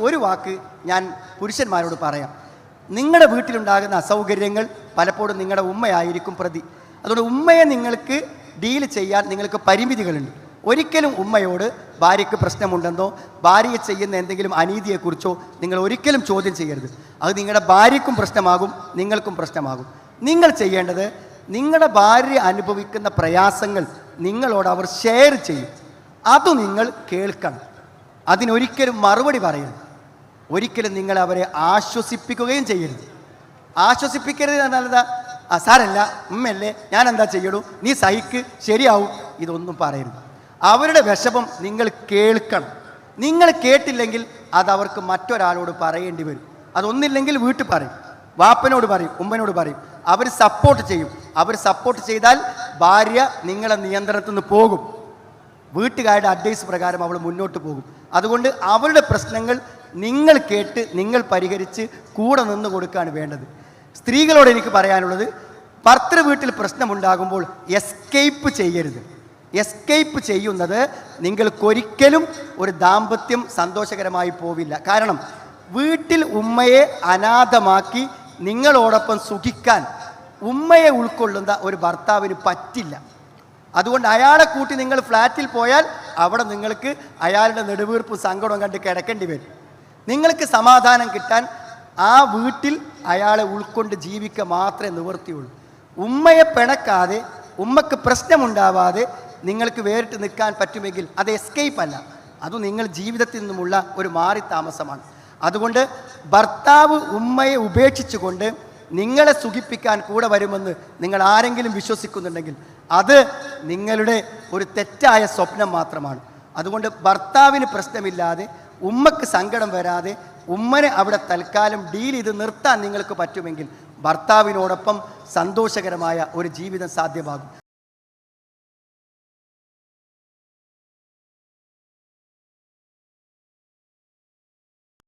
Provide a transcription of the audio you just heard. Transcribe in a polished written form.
ഒരു വാക്ക് ഞാൻ പുരുഷന്മാരോട് പറയാം. നിങ്ങളുടെ വീട്ടിലുണ്ടാകുന്ന അസൗകര്യങ്ങൾ പലപ്പോഴും നിങ്ങളുടെ ഉമ്മയായിരിക്കും പ്രതി. അതുകൊണ്ട് ഉമ്മയെ നിങ്ങൾക്ക് ഡീൽ ചെയ്യാൻ നിങ്ങൾക്ക് പരിമിതികളുണ്ട്. ഒരിക്കലും ഉമ്മയോട് ഭാര്യയ്ക്ക് പ്രശ്നമുണ്ടെന്നോ ഭാര്യയെ ചെയ്യുന്ന എന്തെങ്കിലും അനീതിയെക്കുറിച്ചോ നിങ്ങൾ ഒരിക്കലും ചോദ്യം ചെയ്യരുത്. അത് നിങ്ങളുടെ ഭാര്യയ്ക്കും പ്രശ്നമാകും, നിങ്ങൾക്കും പ്രശ്നമാകും. നിങ്ങൾ ചെയ്യേണ്ടത് നിങ്ങളുടെ ഭാര്യ അനുഭവിക്കുന്ന പ്രയാസങ്ങൾ നിങ്ങളോട് അവർ ഷെയർ ചെയ്യും. അത് നിങ്ങൾ കേൾക്കണം. അതിനൊരിക്കലും മറുപടി പറയരുത്. ഒരിക്കലും നിങ്ങൾ അവരെ ആശ്വസിപ്പിക്കുകയും ചെയ്യരുത്. ആശ്വസിപ്പിക്കരുത് എന്നല്ല, സാരല്ല ഉമ്മയല്ലേ, ഞാൻ എന്താ ചെയ്യണു, നീ സഹിക്ക്, ശരിയാവും, ഇതൊന്നും പറയരുത്. അവരുടെ വിഷമം നിങ്ങൾ കേൾക്കണം. നിങ്ങൾ കേട്ടില്ലെങ്കിൽ അത് അവർക്ക് മറ്റൊരാളോട് പറയേണ്ടി വരും. അതൊന്നില്ലെങ്കിൽ വീട്ടിൽ പറയും, വാപ്പനോട് പറയും, ഉമ്മനോട് പറയും. അവർ സപ്പോർട്ട് ചെയ്യും. അവർ സപ്പോർട്ട് ചെയ്താൽ ഭാര്യ നിങ്ങളെ നിയന്ത്രണത്തിൽ നിന്ന് പോകും. വീട്ടുകാരുടെ അഡ്വൈസ് പ്രകാരം അവൾ മുന്നോട്ട് പോകും. അതുകൊണ്ട് അവരുടെ പ്രശ്നങ്ങൾ നിങ്ങൾ കേട്ട് നിങ്ങൾ പരിഹരിച്ച് കൂടെ നിന്ന് കൊടുക്കുകയാണ് വേണ്ടത്. സ്ത്രീകളോട് എനിക്ക് പറയാനുള്ളത്, ഭർത്തൃ വീട്ടിൽ പ്രശ്നമുണ്ടാകുമ്പോൾ എസ്കേപ്പ് ചെയ്യരുത്. എസ്കേപ്പ് ചെയ്യുന്നത് നിങ്ങൾക്കൊരിക്കലും ഒരു ദാമ്പത്യം സന്തോഷകരമായി പോവില്ല. കാരണം വീട്ടിൽ ഉമ്മയെ അനാഥമാക്കി നിങ്ങളോടൊപ്പം സുഖിക്കാൻ ഉമ്മയെ ഉൾക്കൊള്ളുന്ന ഒരു ഭർത്താവിന് പറ്റില്ല. അതുകൊണ്ട് അയാളെ കൂട്ടി നിങ്ങൾ ഫ്ലാറ്റിൽ പോയാൽ അവിടെ നിങ്ങൾക്ക് അയാളുടെ നെടുവീർപ്പും സങ്കടവും കണ്ട് കിടക്കേണ്ടി വരും. നിങ്ങൾക്ക് സമാധാനം കിട്ടാൻ ആ വീട്ടിൽ അയാളെ ഉൾക്കൊണ്ട് ജീവിക്കുക മാത്രമേ നിവൃത്തിയുള്ളൂ. ഉമ്മയെ പിണക്കാതെ, ഉമ്മക്ക് പ്രശ്നമുണ്ടാവാതെ നിങ്ങൾക്ക് വേറിട്ട് നിൽക്കാൻ പറ്റുമെങ്കിൽ അത് എസ്കേപ്പ് അല്ല, അത് നിങ്ങൾ ജീവിതത്തിൽ നിന്നുമുള്ള ഒരു മാറി താമസമാണ്. അതുകൊണ്ട് ഭർത്താവ് ഉമ്മയെ ഉപേക്ഷിച്ചുകൊണ്ട് നിങ്ങളെ സുഖിപ്പിക്കാൻ കൂടെ വരുമെന്ന് നിങ്ങൾ ആരെങ്കിലും വിശ്വസിക്കുന്നുണ്ടെങ്കിൽ അത് നിങ്ങളുടെ ഒരു തെറ്റായ സ്വപ്നം മാത്രമാണ്. അതുകൊണ്ട് ഭർത്താവിന് പ്രശ്നമില്ലാതെ, ഉമ്മക്ക് സങ്കടം വരാതെ, ഉമ്മനെ അവിടെ തൽക്കാലം ഡീൽ ചെയ്ത് നിർത്താൻ നിങ്ങൾക്ക് പറ്റുമെങ്കിൽ ഭർത്താവിനോടൊപ്പം സന്തോഷകരമായ ഒരു ജീവിതം സാധ്യമാകും.